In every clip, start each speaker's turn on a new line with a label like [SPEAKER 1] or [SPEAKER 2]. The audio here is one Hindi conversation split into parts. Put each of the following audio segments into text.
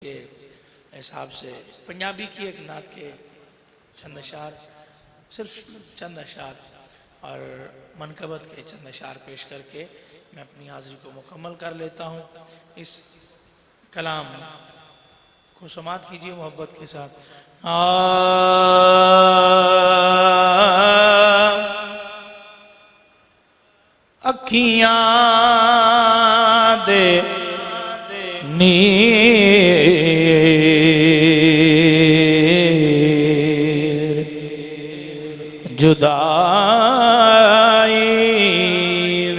[SPEAKER 1] के हिसाब से पंजाबी की एक नात के चंद अशार, सिर्फ चंद अशार और मनकबत के चंद अशार पेश करके मैं अपनी हाजिरी को मुकम्मल कर लेता हूँ। इस कलाम को समात कीजिए मोहब्बत के साथ। अखियां दे नीर जुदाई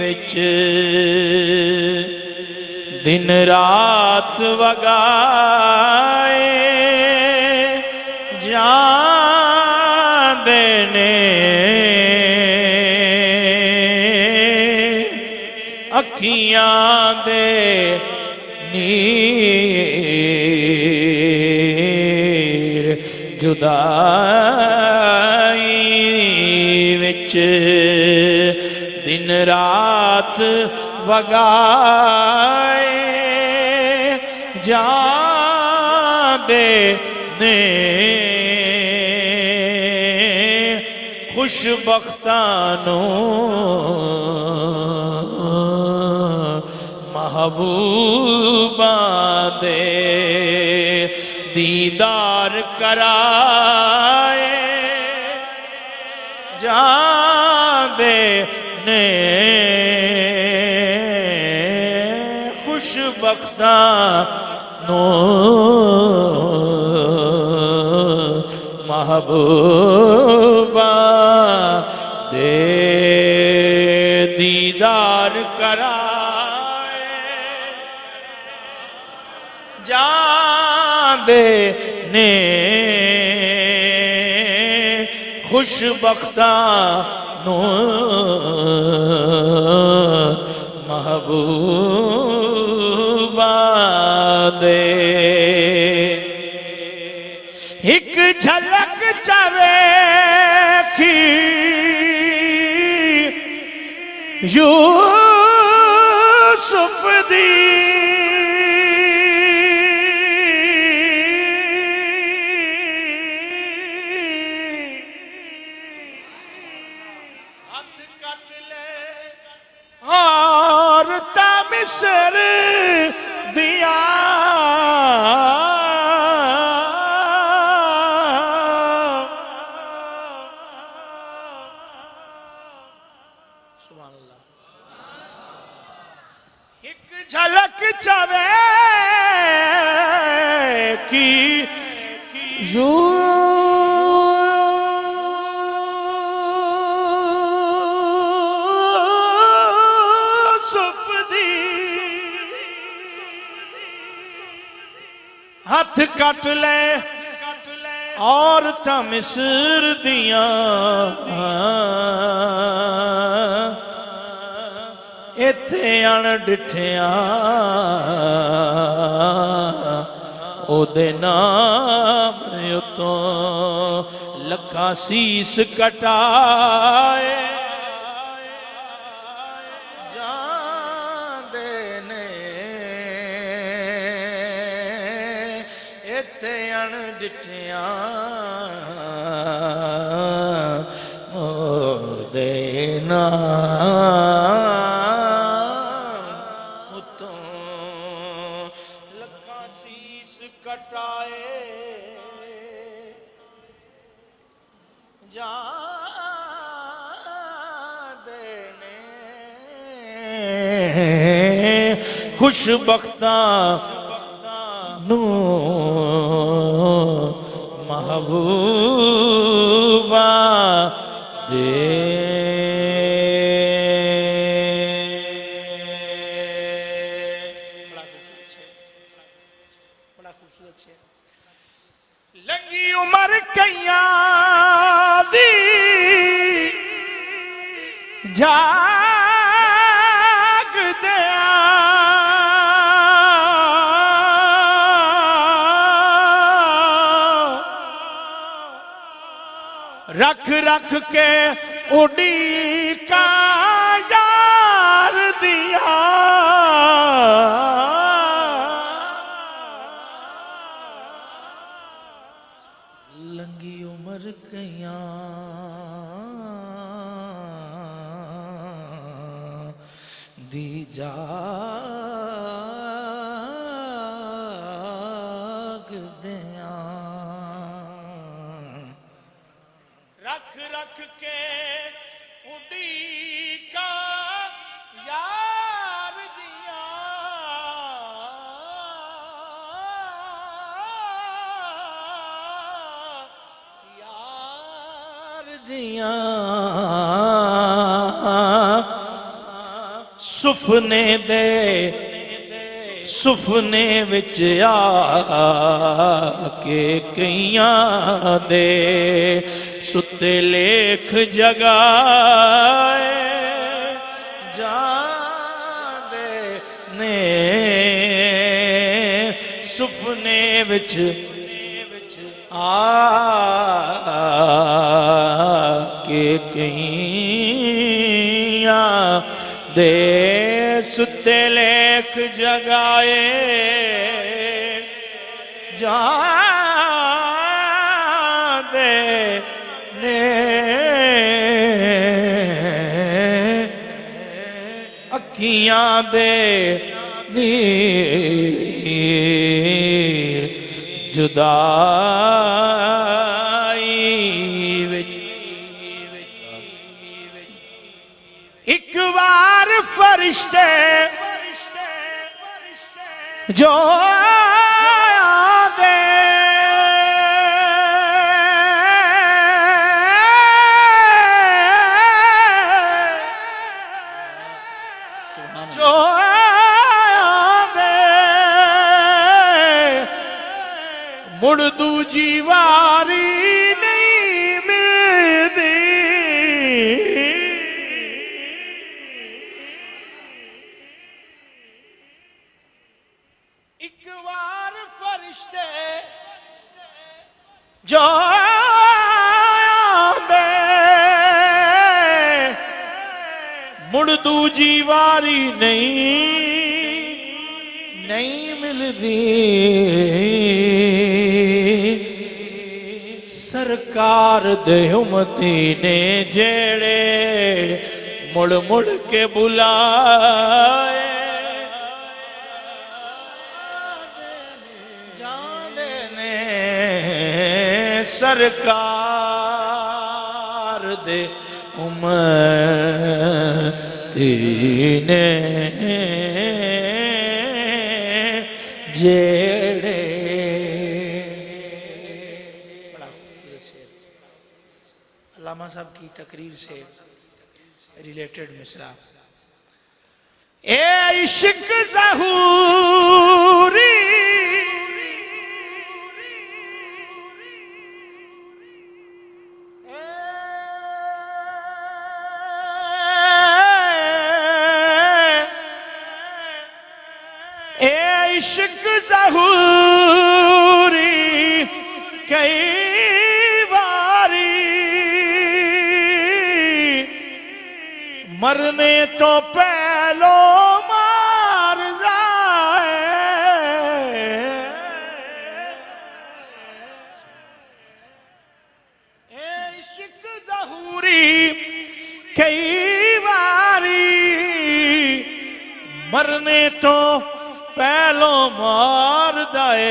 [SPEAKER 1] विच दिन रात वगाए जांदे ने अखियां दे नीर जुदाई विच दिन रात वगाए जांदे ने खुशबख्तां महबूबा दे दीदार कराए जांदे ने खुशबख्तां महबूबा दे दीदार कराए जांदे ने खुशबख्तां महबूबा दे एक झलक चवेखी यूसुफ दी हथ कट ले और ता मिस्र दिया झलक चवे की यूसुफ दी हथ कट ले और ता मिस्र दिया इत्थे अण डिठिया ओदे नाम उतों लखां सीस कटाए जांदे ने इत्थे अण डिठिया ओदे नाम कटाए जांदे ने खुशबख्तां महबूबा दे लंगी उमर कैया दी जाग दिया रख रख के उड़ी का यार दिया लंगी उम्र कयां दी जाग दियां रख रख के उड़ीका यार दिया यार दिया सुफने दे सुफने विच आके कईयां दे सुते लेख जगाए जांदे ने सुफने विच आके कईयां दे सुते लेख जगाए जांदे ने अखियां दे नीर जुदाई विच एक बार फरिश्ते जो आदे जो आदे मुड़ दूजी वारी नहीं मिलदी एक बार फरिश्ते जो आंदे मुड़ दूजी वारी नहीं मिलदी सरकार दे उम्मती ने जेड़े मुड़ मुड़ के बुलाए सरकार दे उम्मती ने जेड़े बड़ा खूबसूरत शेर अल्लामा साहब की तकरीर से रिलेटेड मिसरा ए इश्क ज़हूरी इश्क ज़हूरी कई बारी मरने तो पहलो मार जाए इश्क ज़हूरी कई बारी मरने तो पहलो मार दाए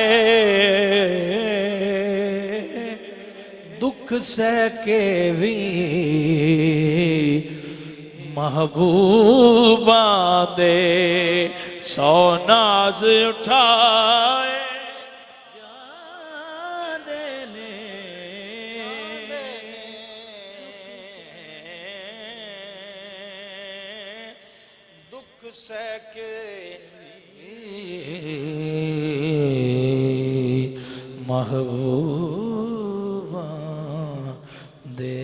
[SPEAKER 1] दुख सह के भी महबूबा दे सौ नाज उठाए दुख सह के महबूबा दे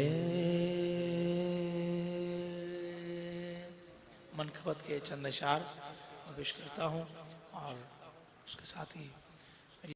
[SPEAKER 1] मनकबत के चंद अशार पेश करता हूँ और उसके साथ ही